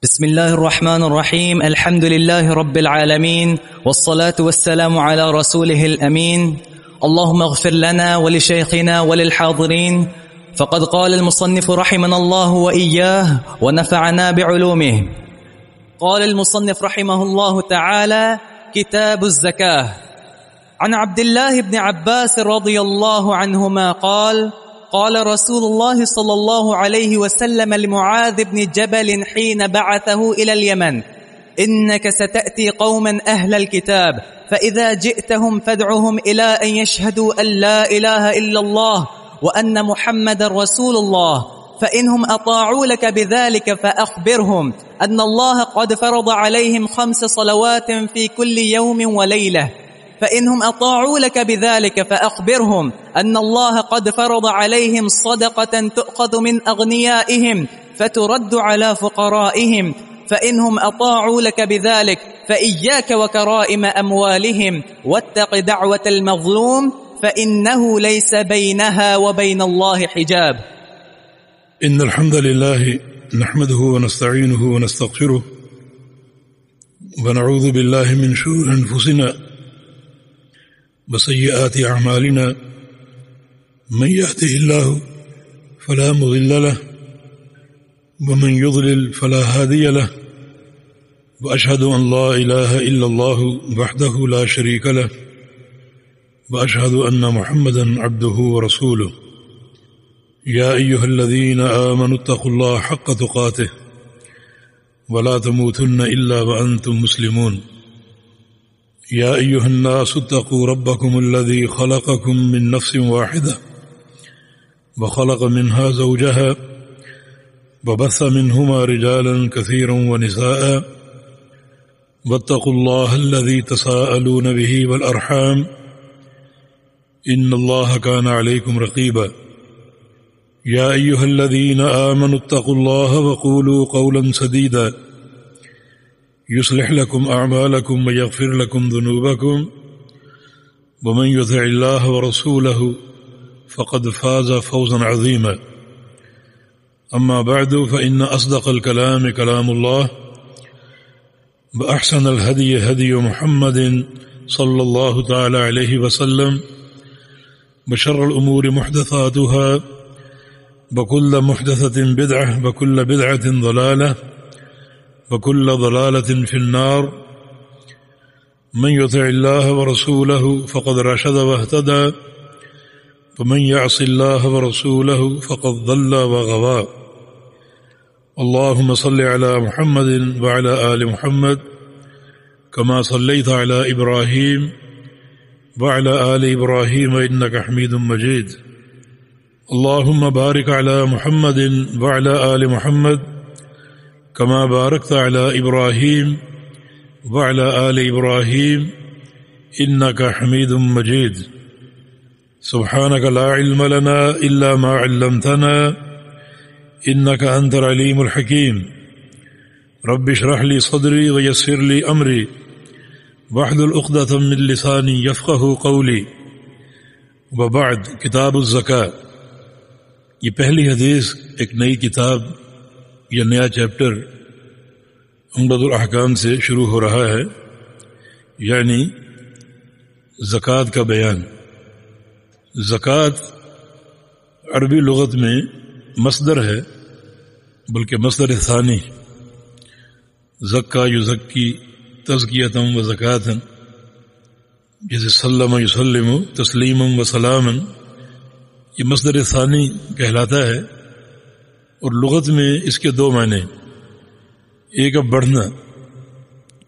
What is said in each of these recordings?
بسم الله الرحمن الرحيم. الحمد لله رب العالمين، والصلاة والسلام على رسوله الأمين. اللهم اغفر لنا ولشيخنا وللحاضرين، فقد قال المصنف رحمنا الله وإياه ونفعنا بعلومه. قال المصنف رحمه الله تعالى: كتاب الزكاة. عن عبد الله بن عباس رضي الله عنهما قال: قال رسول الله صلى الله عليه وسلم لمعاذ بن جبل حين بعثه إلى اليمن: إنك ستأتي قوما أهل الكتاب، فإذا جئتهم فادعهم إلى أن يشهدوا أن لا إله إلا الله وأن محمد رسول الله، فإنهم أطاعوا لك بذلك فأخبرهم أن الله قد فرض عليهم 5 صلوات في كل يوم وليلة، فإنهم أطاعوا لك بذلك فأخبرهم أن الله قد فرض عليهم صدقة تؤخذ من أغنيائهم فترد على فقرائهم، فإنهم أطاعوا لك بذلك فإياك وكرائم أموالهم، واتق دعوة المظلوم فإنه ليس بينها وبين الله حجاب. إن الحمد لله نحمده ونستعينه ونستغفره ونعوذ بالله من شرور أنفسنا وسيئات أعمالنا، من يهده الله فلا مضل له ومن يضلل فلا هادي له، وأشهد أن لا إله إلا الله وحده لا شريك له، وأشهد أن محمدا عبده ورسوله. يا أيها الذين آمنوا اتقوا الله حق تقاته ولا تموتن إلا وأنتم مسلمون. يا أيها الناس اتقوا ربكم الذي خلقكم من نفس واحدة وخلق منها زوجها وبث منهما رجالا كثيرا ونساء، واتقوا الله الذي تساءلون به والأرحام إن الله كان عليكم رقيبا. يا أيها الذين آمنوا اتقوا الله وقولوا قولا سديدا يصلح لكم أعمالكم ويغفر لكم ذنوبكم، ومن يطع الله ورسوله فقد فاز فوزا عظيما. أما بعد، فإن أصدق الكلام كلام الله، وأحسن الهدي هدي محمد صلى الله تعالى عليه وسلم، وشر الأمور محدثاتها، وكل محدثة بدعة، وكل بدعة ضلالة، وكل ضلالة في النار. من يطع الله ورسوله فقد رشد واهتدى، ومن يعص الله ورسوله فقد ضل وغوى. اللهم صل على محمد وعلى آل محمد كما صليت على إبراهيم وعلى آل إبراهيم إنك حميد مجيد. اللهم بارك على محمد وعلى آل محمد كما باركت على إبراهيم وعلى آل إبراهيم إنك حميد مجيد. سبحانك لا علم لنا إلا ما علمتنا إنك أنت العليم الحكيم. رب اشرح لي صدري ويسر لي أمري واحلل عقدة من لساني يفقهوا قولي. وبعد، کتاب الزکاة. یہ پہلی حدیث ایک نئی کتاب یا نیا چیپٹر عمدہ الاحکام سے شروع ہو رہا ہے، یعنی زکوٰۃ کا بیان. زکوٰۃ عربی لغت میں مصدر ہے، بلکہ مصدر ثانی. زکا یزکی تزکیۃ و زکاۃ، جیسے سلم یسلم تسلیم و سلام، یہ مصدر ثانی کہلاتا ہے. اور لغت میں اس کے 2 معنی، ایک ہے بڑھنا،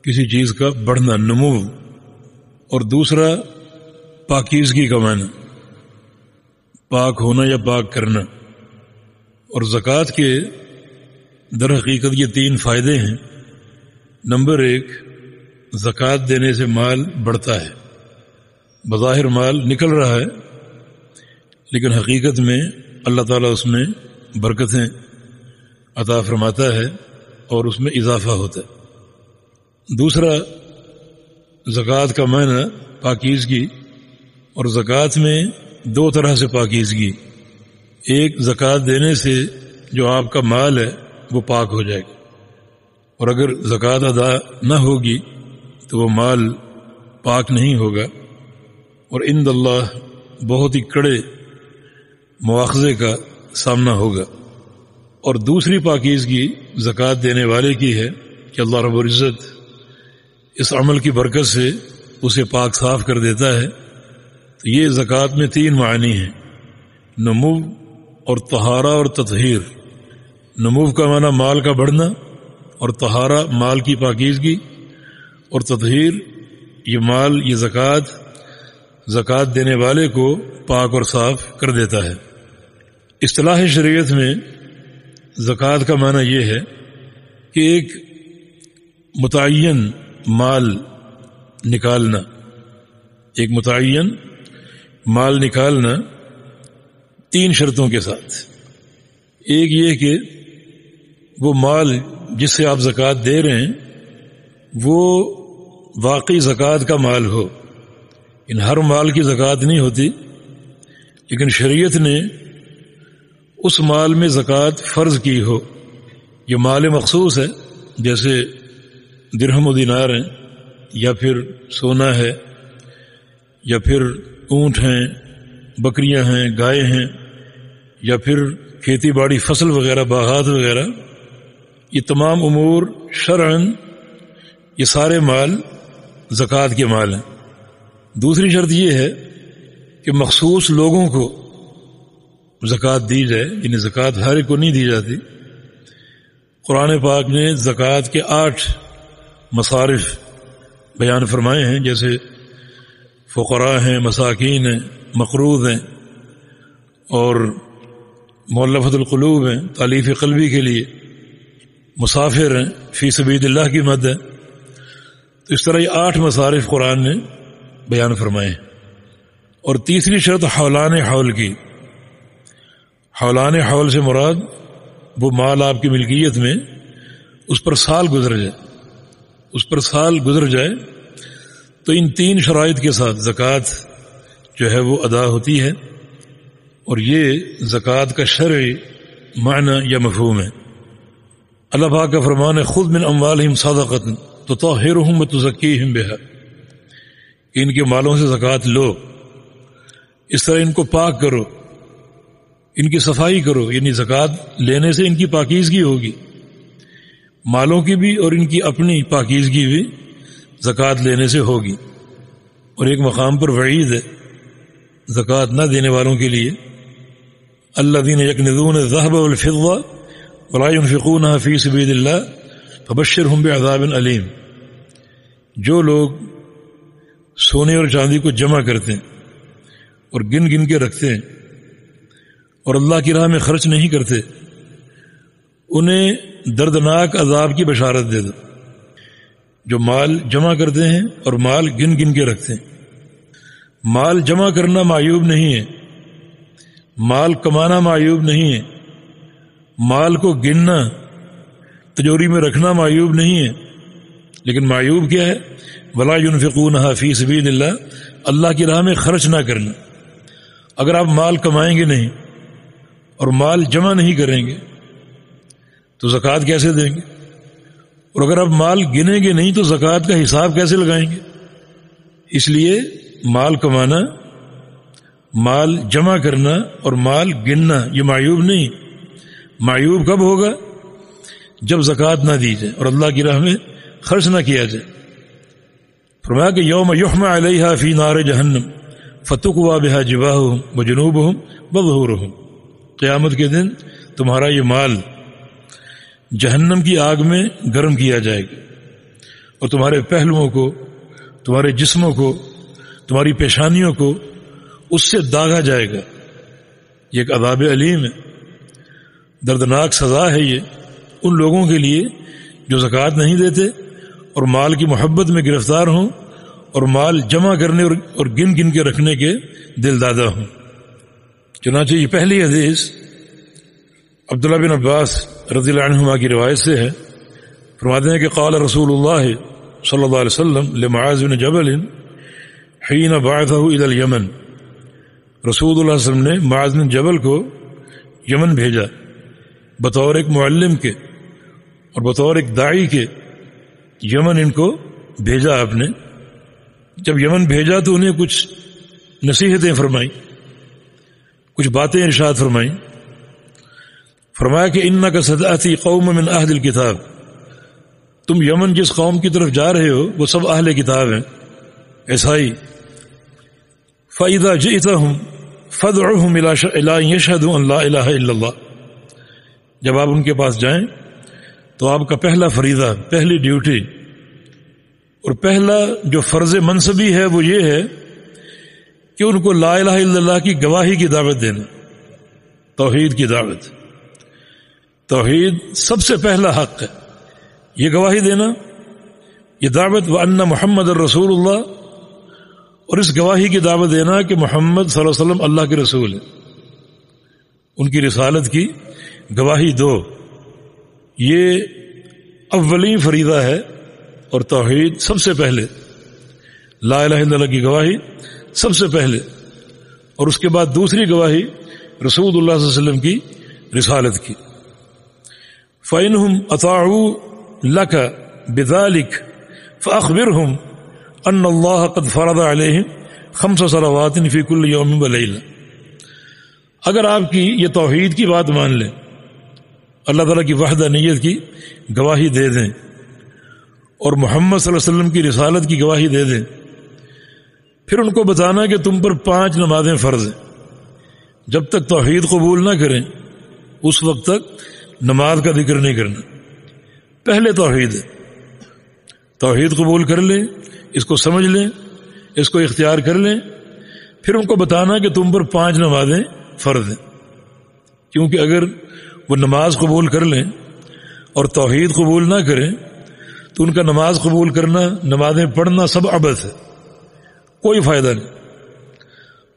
کسی چیز کا بڑھنا، نمو، اور دوسرا پاکیزگی کا معنی، پاک ہونا یا پاک کرنا. اور زکوٰۃ کے در حقیقت یہ 3 فائدے ہیں. نمبر 1، زکوٰۃ دینے سے مال بڑھتا ہے. بظاہر مال نکل رہا ہے، لیکن حقیقت میں اللہ تعالیٰ اس میں برکتیں عطا فرماتا ہے اور اس میں اضافہ ہوتا ہے. دوسرا، زکوٰۃ کا معنی پاکیزگی، اور زکوٰۃ میں 2 طرح سے پاکیزگی. ایک، زکوٰۃ دینے سے جو آپ کا مال ہے وہ پاک ہو جائے گا، اور اگر زکوٰۃ ادا نہ ہوگی تو وہ مال پاک نہیں ہوگا، اور عند اللہ بہت ہی کڑے مواخذے کا سامنا ہوگا۔ اور دوسری پاکیزگی زکوٰۃ دینے والے کی ہے کہ اللہ رب العزت اس عمل کی برکت سے اسے پاک صاف کر دیتا ہے۔ تو یہ زکوٰۃ میں 3 معنی ہیں، نمو اور طہارہ اور تطہیر۔ نمو کا معنی مال کا بڑھنا، اور طہارہ مال کی پاکیزگی، اور تطہیر یہ مال، یہ زکوٰۃ دینے والے کو پاک اور صاف کر دیتا ہے۔ اصطلاح شریعت میں زکوٰۃ کا معنی یہ ہے کہ ایک متعین مال نکالنا، ایک متعین مال نکالنا 3 شرطوں کے ساتھ۔ ایک یہ کہ وہ مال جس سے آپ زکوٰۃ دے رہے ہیں وہ واقعی زکوٰۃ کا مال ہو۔ ان ہر مال کی زکوٰۃ نہیں ہوتی، لیکن شریعت نے اس مال میں زکوٰۃ فرض کی ہو۔ یہ مال مخصوص ہے، جیسے درہم و دینار ہیں، یا پھر سونا ہے، یا پھر اونٹ ہیں، بکریاں ہیں، گائے ہیں، یا پھر کھیتی باڑی فصل وغیرہ، باغات وغیرہ۔ یہ تمام امور شرعاً یہ سارے مال زکوٰۃ کے مال ہیں۔ دوسری شرط یہ ہے کہ مخصوص لوگوں کو زکوٰۃ دی جائے، یعنی زکوٰۃ ہر ایک کو نہیں دی جاتی۔ قرآن پاک نے زکوٰۃ کے 8 مصارف بیان فرمائے ہیں، جیسے فقراء ہیں، مساکین ہیں، مقروض ہیں، اور مؤلفۃ القلوب ہیں، تالیف قلبی کے لیے، مسافر ہیں، فی سبیل اللہ کی مد ہے۔ تو اس طرح یہ 8 مصارف قرآن نے بیان فرمائے ہیں۔ اور تیسری شرط حولان حول کی۔ حولان حول سے مراد وہ مال آپ کی ملکیت میں اس پر سال گزر جائے، اس پر سال گزر جائے تو ان 3 شرائط کے ساتھ زکوٰۃ جو ہے وہ ادا ہوتی ہے۔ اور یہ زکوٰۃ کا شرعی معنی یا مفہوم ہے۔ اللہ پاک کا فرمان ہے خذ من اموالہم صدقۃ تطہرہم وتزکیہم بہا، کہ ان کے مالوں سے زکوٰۃ لو، اس طرح ان کو پاک کرو، ان کی صفائی کرو، یعنی زکوٰۃ لینے سے ان کی پاکیزگی ہوگی، مالوں کی بھی اور ان کی اپنی پاکیزگی بھی زکوٰۃ لینے سے ہوگی۔ اور ایک مقام پر وعید ہے زکوٰۃ نہ دینے والوں کے لیے، الذین یکنزون الذهب والفضة ولا ينفقونها فی سبیل اللہ فبشرہم بعذاب علیم۔ جو لوگ سونے اور چاندی کو جمع کرتے ہیں اور گن گن کے رکھتے ہیں اور اللہ کی راہ میں خرچ نہیں کرتے، انہیں دردناک عذاب کی بشارت دے دو۔ جو مال جمع کرتے ہیں اور مال گن گن کے رکھتے ہیں۔ مال جمع کرنا معیوب نہیں ہے، مال کمانا معیوب نہیں ہے، مال کو گننا، تجوری میں رکھنا معیوب نہیں ہے، لیکن معیوب کیا ہے؟ ولا ينفقونها فی سبیل اللہ، اللہ کی راہ میں خرچ نہ کرنا۔ اگر آپ مال کمائیں گے نہیں اور مال جمع نہیں کریں گے تو زکوٰۃ کیسے دیں گے؟ اور اگر آپ مال گنیں گے نہیں تو زکوٰۃ کا حساب کیسے لگائیں گے؟ اس لیے مال کمانا، مال جمع کرنا اور مال گننا یہ معیوب نہیں۔ معیوب کب ہوگا؟ جب زکوٰۃ نہ دی جائے اور اللہ کی راہ میں خرچ نہ کیا جائے۔ فرمایا کہ یوم یحمى علیہا فی نار جہنم فتقوی بہا جباہہم وجنوبہم وظہورہم، قیامت کے دن تمہارا یہ مال جہنم کی آگ میں گرم کیا جائے گا، اور تمہارے پہلوؤں کو، تمہارے جسموں کو، تمہاری پیشانیوں کو اس سے داغا جائے گا۔ یہ ایک عذاب علیم ہے، دردناک سزا ہے یہ ان لوگوں کے لیے جو زکوٰۃ نہیں دیتے اور مال کی محبت میں گرفتار ہوں اور مال جمع کرنے اور گن گن کے رکھنے کے دل دادا ہوں۔ چنانچہ یہ پہلی حدیث عبداللہ بن عباس رضی اللہ عنہما کی روایت سے ہے، فرماتے ہیں کہ قال رسول اللہ صلی اللہ علیہ وسلم لمعاذ بن جبل حین بعثہ الی الیمن، رسول اللہ صلی اللہ علیہ وسلم نے معاذ بن جبل کو یمن بھیجا بطور ایک معلم کے، اور بطور ایک داعی کے یمن ان کو بھیجا آپ نے. جب یمن بھیجا تو انہیں کچھ نصیحتیں فرمائیں، کچھ باتیں ارشاد فرمائیں. فرمایا کہ انک ستأتی قوم من اہل الکتاب، تم یمن جس قوم کی طرف جا رہے ہو وہ سب اہل کتاب ہیں، عیسائی. فَإِذَا جِئْتَهُمْ فَادْعُهُمْ إِلَىٰ أَن يَشْهَدُوا أَن لَا إِلَٰهَ إِلَّا اللَّهُ. جب آپ ان کے پاس جائیں تو آپ کا پہلا فریضہ، پہلی ڈیوٹی اور پہلا جو فرض منصبی ہے وہ یہ ہے کہ ان کو لا الہ الا اللہ کی گواہی کی دعوت دینا، توحید کی دعوت. توحید سب سے پہلا حق ہے، یہ گواہی دینا، یہ دعوت. وَأَنَّ مُحَمَّدَ الرَّسُولُ اللَّهِ، اور اس گواہی کی دعوت دینا کہ محمد صلی اللہ علیہ وسلم اللہ کے رسول ہیں، ان کی رسالت کی گواہی دو. یہ اولین فریضہ ہے اور توحید سب سے پہلے، لا الہ الا اللہ کی گواہی سب سے پہلے، اور اس کے بعد دوسری گواہی رسول اللہ صلی اللہ علیہ وسلم کی رسالت کی. فَإِنْهُمْ أَطَاعُوا لَكَ بِذَلِكَ فَأَخْبِرْهُمْ أَنَّ اللَّهَ قَدْ فَرَضَ عَلَيْهِمْ 5 صلوات فِي كُلِّ يَوْمٍ وَلَيْلَةٍ. اگر آپ کی یہ توحید کی بات مان لیں، اللہ تعالیٰ کی وحدانیت کی گواہی دے دیں اور محمد صلی اللہ علیہ وسلم کی رسالت کی گواہی دے دیں، پھر ان کو بتانا کہ تم پر 5 نمازیں فرض ہیں. جب تک توحید قبول نہ کریں اس وقت تک نماز کا ذکر نہیں کرنا. پہلے توحید ہے، توحید قبول کر لیں، اس کو سمجھ لیں، اس کو اختیار کر لیں، پھر ان کو بتانا کہ تم پر 5 نمازیں فرض ہیں. کیونکہ اگر وہ نماز قبول کر لیں اور توحید قبول نہ کریں تو ان کا نماز قبول کرنا، نمازیں پڑھنا سب عبث ہے، کوئی فائدہ نہیں.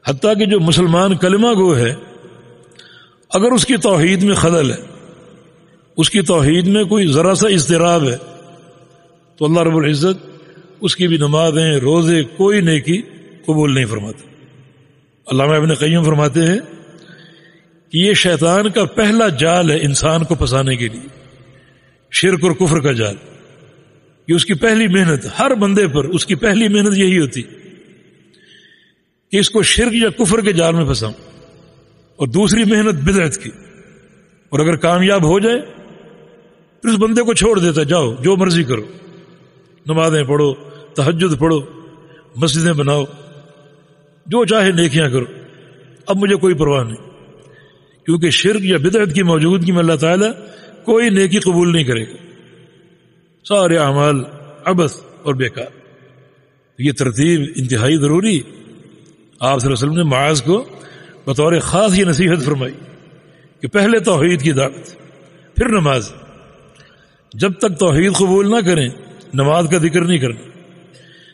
حتیٰ کہ جو مسلمان کلمہ گو ہے، اگر اس کی توحید میں خلل ہے، اس کی توحید میں کوئی ذرا سا اضطراب ہے، تو اللہ رب العزت اس کی بھی نمازیں، روزے، کوئی نیکی قبول نہیں فرماتا. علامہ ابن قیم فرماتے ہیں کہ یہ شیطان کا پہلا جال ہے انسان کو پھنسانے کے لیے، شرک اور کفر کا جال. یہ اس کی پہلی محنت، ہر بندے پر اس کی پہلی محنت یہی ہوتی کہ اس کو شرک یا کفر کے جال میں پھنساؤں، اور دوسری محنت بدعت کی. اور اگر کامیاب ہو جائے پھر اس بندے کو چھوڑ دیتا، جاؤ جو مرضی کرو، نمازیں پڑھو، تہجد پڑھو، مسجدیں بناؤ، جو چاہے نیکیاں کرو، اب مجھے کوئی پرواہ نہیں. کیونکہ شرک یا بدعت کی موجودگی میں اللہ تعالیٰ کوئی نیکی قبول نہیں کرے گا، سارے اعمال عبث اور بیکار. یہ ترتیب انتہائی ضروری. آپ صلی اللہ علیہ وسلم نے معاذ کو بطور خاص یہ نصیحت فرمائی کہ پہلے توحید کی دعوت، پھر نماز. جب تک توحید قبول نہ کریں نماز کا ذکر نہیں کرنا،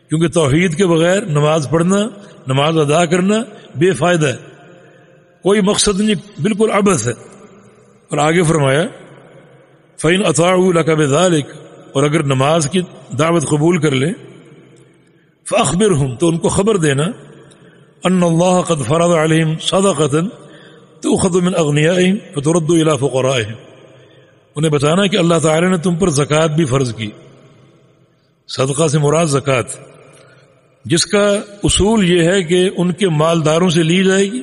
کیونکہ توحید کے بغیر نماز پڑھنا، نماز ادا کرنا بے فائدہ ہے، کوئی مقصد نہیں، بالکل عبث ہے. اور آگے فرمایا فَإِنْ أَطَاعُوا لَكَ بِذَلِكَ، اور اگر نماز کی دعوت قبول کر لیں فَأَخْبِرْهُمْ، تو ان کو خبر دینا أَنَّ اللَّهَ قَدْ فَرَضَ عَلَيْهِمْ صَدَقَةً تُؤْخَذُ مِنْ أَغْنِيَائِهِمْ فَتُرَدُّ إِلَىٰ فُقَرَائِهِمْ. انہیں بتانا کہ اللہ تعالی نے تم پر زکوٰۃ بھی فرض کی. صدقہ سے مراد زکوٰۃ، جس کا اصول یہ ہے کہ ان کے مالداروں سے لی جائے گی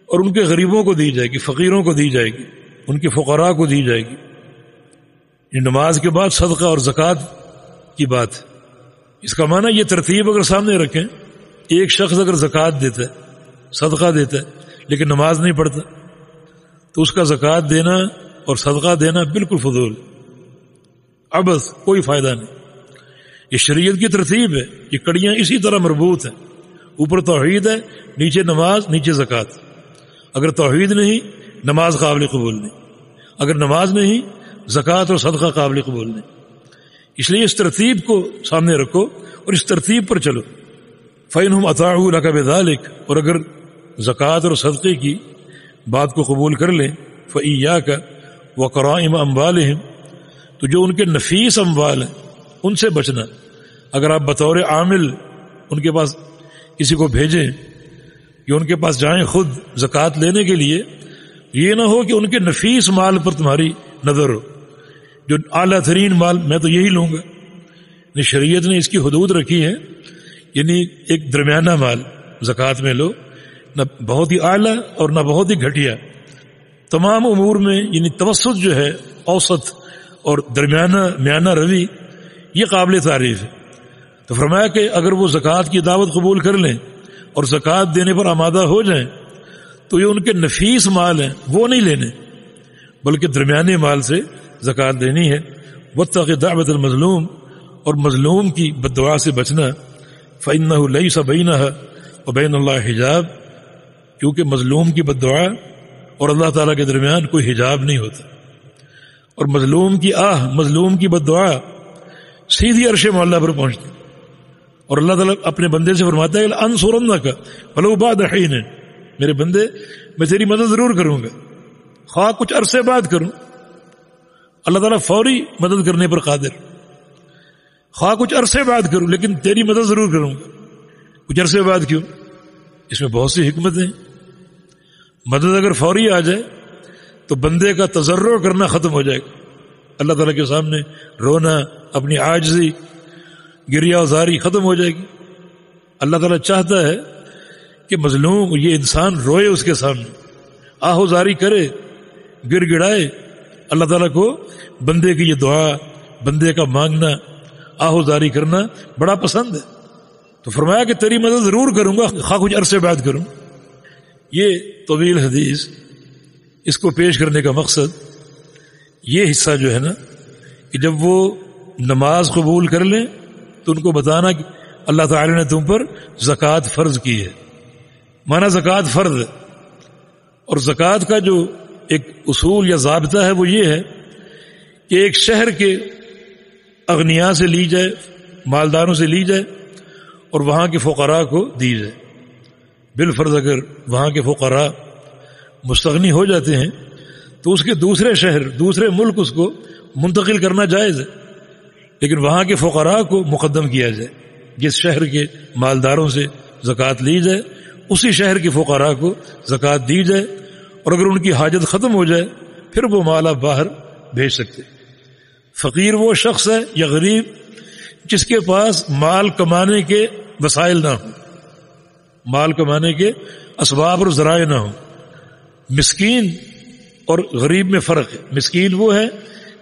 اور ان کے غریبوں کو دی جائے گی، فقیروں کو دی جائے گی، ان کے فقراء کو دی جائے گی. یہ نماز کے بعد صدقہ اور زکوٰۃ کی بات ہے. اس کا معنی یہ ترتیب اگر سامنے رکھیں، ایک شخص اگر زکوٰۃ دیتا ہے، صدقہ دیتا ہے، لیکن نماز نہیں پڑھتا، تو اس کا زکوٰۃ دینا اور صدقہ دینا بالکل فضول، عبث، کوئی فائدہ نہیں. یہ شریعت کی ترتیب ہے، یہ کڑیاں اسی طرح مربوط ہیں. اوپر توحید ہے، نیچے نماز، نیچے زکوٰۃ. اگر توحید نہیں نماز قابل قبول نہیں، اگر نماز نہیں زکوٰۃ اور صدقہ قابل قبول نہیں. اس لیے اس ترتیب کو سامنے رکھو اور اس ترتیب پر چلو. فَإِنْهُمْ أَطَاعُوا لَكَ بِذَلِكَ، اور اگر زکوٰۃ اور صدقے کی بات کو قبول کر لیں فَإِيَّاكَ وَكَرَائِمَ أَمْوَالِهِمْ، تو جو ان کے نفیس اموال ہیں ان سے بچنا. اگر آپ بطور عامل ان کے پاس کسی کو بھیجیں کہ ان کے پاس جائیں خود زکوٰۃ لینے کے لیے، یہ نہ ہو کہ ان کے نفیس مال پر تمہاری نظر ہو جو اعلیٰ ترین مال میں تو یہی لوں گا. شریعت نے اس کی حدود رکھی ہے، یعنی ایک درمیانہ مال زکوٰۃ میں لو، نہ بہت ہی اعلیٰ اور نہ بہت ہی گھٹیا. تمام امور میں یعنی توسط جو ہے، اوسط اور درمیانہ میانہ روی، یہ قابل تعریف ہے. تو فرمایا کہ اگر وہ زکوٰۃ کی دعوت قبول کر لیں اور زکوٰۃ دینے پر آمادہ ہو جائیں تو یہ ان کے نفیس مال ہیں، وہ نہیں لینے، بلکہ درمیانے مال سے زکوٰۃ دینی ہے. واتق دعوت المظلوم، اور مظلوم کی بد دعا سے بچنا. فإنه ليس بينها وبين الله حجاب، کیونکہ مظلوم کی بد دعا اور اللہ تعالیٰ کے درمیان کوئی حجاب نہیں ہوتا. اور مظلوم کی مظلوم کی بد دعا سیدھی عرش معلیٰ پر پہنچتی، اور اللہ تعالیٰ اپنے بندے سے فرماتا ہے کہ انصرنک ولو بعد حین، میرے بندے میں تیری مدد ضرور کروں گا، خواہ کچھ عرصے بعد کروں. اللہ تعالیٰ فوری مدد کرنے پر قادر، خواہ کچھ عرصے بعد کروں لیکن تیری مدد ضرور کروں گا. کچھ عرصے بعد کیوں؟ اس میں بہت سی حکمتیں ہیں. مدد اگر فوری آ جائے تو بندے کا تضرع کرنا ختم ہو جائے گا، اللہ تعالیٰ کے سامنے رونا، اپنی عاجزی، گریہ وزاری ختم ہو جائے گی. اللہ تعالیٰ چاہتا ہے کہ مظلوم یہ انسان روئے اس کے سامنے، آہ وزاری کرے، گر گڑائے. اللہ تعالیٰ کو بندے کی یہ دعا، بندے کا مانگنا، آہ وزاری کرنا بڑا پسند ہے. تو فرمایا کہ تیری مدد ضرور کروں گا، خواہ کچھ عرصے بعد کروں. یہ طویل حدیث، اس کو پیش کرنے کا مقصد یہ حصہ جو ہے نا کہ جب وہ نماز قبول کر لیں تو ان کو بتانا کہ اللہ تعالی نے تم پر زکوٰۃ فرض کی ہے. مانا زکوٰۃ فرض ہے. اور زکوٰۃ کا جو ایک اصول یا ضابطہ ہے وہ یہ ہے کہ ایک شہر کے اغنیاء سے لی جائے، مالداروں سے لی جائے اور وہاں کے فقراء کو دی جائے. بالفرض اگر وہاں کے فقراء مستغنی ہو جاتے ہیں تو اس کے دوسرے شہر، دوسرے ملک اس کو منتقل کرنا جائز ہے، لیکن وہاں کے فقراء کو مقدم کیا جائے. جس شہر کے مالداروں سے زکوٰۃ لی جائے اسی شہر کے فقراء کو زکوٰۃ دی جائے، اور اگر ان کی حاجت ختم ہو جائے پھر وہ مال آپ باہر بھیج سکتے. فقیر وہ شخص ہے یا غریب جس کے پاس مال کمانے کے وسائل نہ ہوں، مال کمانے کے اسباب اور ذرائع نہ ہوں. مسکین اور غریب میں فرق ہے. مسکین وہ ہے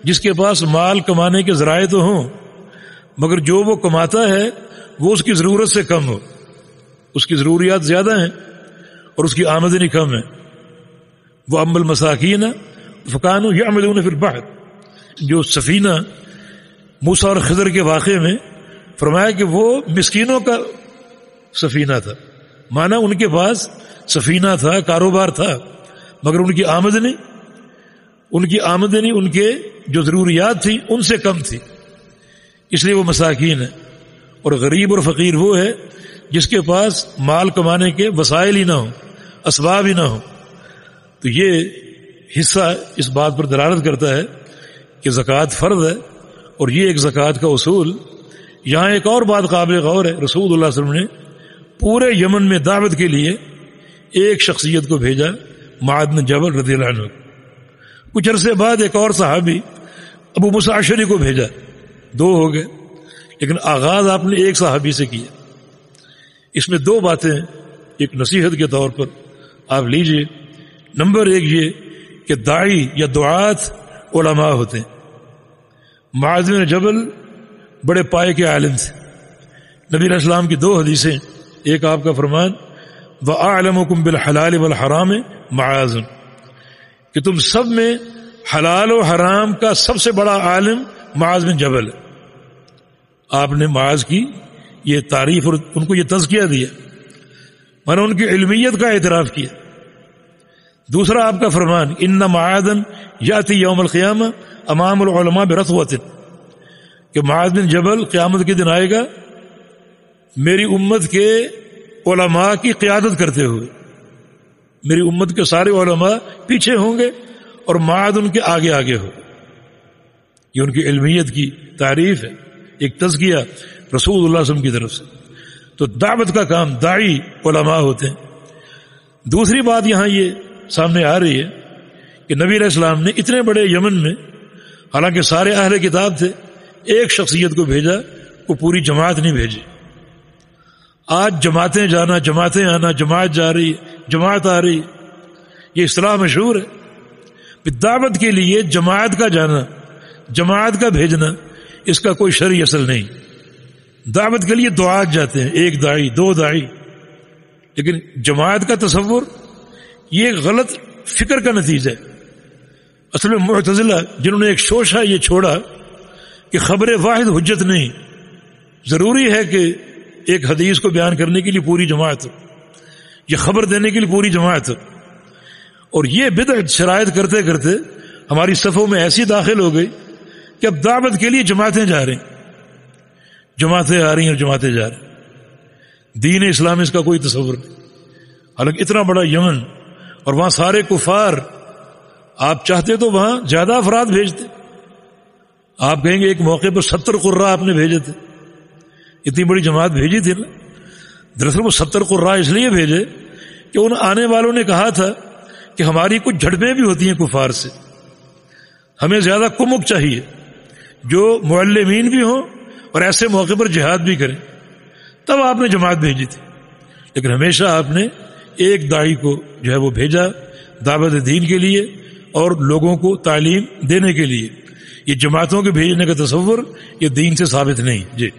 جس کے پاس مال کمانے کے ذرائع تو ہوں مگر جو وہ کماتا ہے وہ اس کی ضرورت سے کم ہو، اس کی ضروریات زیادہ ہیں اور اس کی آمدنی کم ہے. وہ اما المساکین فکانوا یعملون فی البحر، جو سفینہ موسیٰ اور خضر کے واقعے میں فرمایا کہ وہ مسکینوں کا سفینہ تھا. مانا ان کے پاس سفینہ تھا، کاروبار تھا، مگر ان کی آمدنی ان کے جو ضروریات تھی ان سے کم تھی، اس لیے وہ مساکین ہے. اور غریب اور فقیر وہ ہے جس کے پاس مال کمانے کے وسائل ہی نہ ہوں، اسباب ہی نہ ہوں. تو یہ حصہ اس بات پر دلالت کرتا ہے کہ زکوٰۃ فرض ہے. اور یہ ایک زکوٰۃ کا اصول. یہاں ایک اور بات قابل غور ہے، رسول اللہ صلی اللہ علیہ وسلم نے پورے یمن میں دعوت کے لیے ایک شخصیت کو بھیجا، معاذ بن جبل رضی اللہ عنہ. کچھ عرصے بعد ایک اور صحابی ابو موسیٰ اشعری کو بھیجا، 2 ہو گئے، لیکن آغاز آپ نے ایک صحابی سے کیا. اس میں 2 باتیں ایک نصیحت کے طور پر آپ لیجئے. نمبر 1 یہ کہ داعی یا دعات علماء ہوتے ہیں. معاذ بن جبل بڑے پائے کے عالم تھے. نبی علیہ السلام کی 2 حدیثیں، ایک آپ کا فرمان وَأَعْلَمُكُمْ بِالْحَلَالِ وَالْحَرَامِ مَعَاذٌ، کہ تم سب میں حلال و حرام کا سب سے بڑا عالم معاذ بن جبل ہے. آپ نے معاذ کی یہ تعریف اور ان کو یہ تزکیہ دیا، میں نے ان کی علمیت کا اعتراف کیا. دوسرا آپ کا فرمان ان معاذ یاتی یوم القیامہ امام العلماء برتوۃ، کہ معاذ بن جبل قیامت کے دن آئے گا میری امت کے علماء کی قیادت کرتے ہوئے. میری امت کے سارے علماء پیچھے ہوں گے اور معاذ ان کے آگے آگے ہو. یہ ان کی علمیت کی تعریف ہے، ایک تزکیہ رسول اللہ صلی اللہ علیہ وسلم کی طرف سے. تو دعوت کا کام داعی علماء ہوتے ہیں. دوسری بات یہاں یہ سامنے آ رہی ہے کہ نبی علیہ السلام نے اتنے بڑے یمن میں حالانکہ سارے اہل کتاب تھے، ایک شخصیت کو بھیجا، وہ پوری جماعت نہیں بھیجی۔ آج جماعتیں جانا، جماعتیں آنا، جماعت جا رہی، جماعت آ رہی، یہ اصطلاح مشہور ہے۔ دعوت کے لیے جماعت کا جانا، جماعت کا بھیجنا، اس کا کوئی شرعی اصل نہیں۔ دعوت کے لیے دعات جاتے ہیں، ایک داعی، دو داعی، لیکن جماعت کا تصور یہ غلط فکر کا نتیجہ ہے۔ اصل میں معتزلہ جنہوں نے ایک شوشہ یہ چھوڑا کہ خبر واحد حجت نہیں، ضروری ہے کہ ایک حدیث کو بیان کرنے کے لیے پوری جماعت ہو، یہ خبر دینے کے لیے پوری جماعت ہو، اور یہ بدعت شرائط کرتے کرتے ہماری صفوں میں ایسی داخل ہو گئی کہ اب دعوت کے لیے جماعتیں جا رہی ہیں، جماعتیں آ رہی ہیں اور جماعتیں جا رہی ہیں۔ دین اسلام اس کا کوئی تصور نہیں۔ حالانکہ اتنا بڑا یمن اور وہاں سارے کفار، آپ چاہتے تو وہاں زیادہ افراد بھیجتے، آپ کہیں گے ایک موقع پر 70 قراء آپ نے بھیجے تھے، اتنی بڑی جماعت بھیجی تھی نا۔ دراصل وہ 70 قراء اس لیے بھیجے کہ ان آنے والوں نے کہا تھا کہ ہماری کچھ جھڑپیں بھی ہوتی ہیں کفار سے، ہمیں زیادہ کمک چاہیے جو معلمین بھی ہوں اور ایسے موقع پر جہاد بھی کریں، تب آپ نے جماعت بھیجی تھی۔ لیکن ہمیشہ آپ نے ایک داعی کو جو ہے وہ بھیجا دعوت دین کے لیے اور لوگوں کو تعلیم دینے کے لیے۔ یہ جماعتوں کے بھیجنے کا تصور یہ دین سے ثابت نہیں۔ جی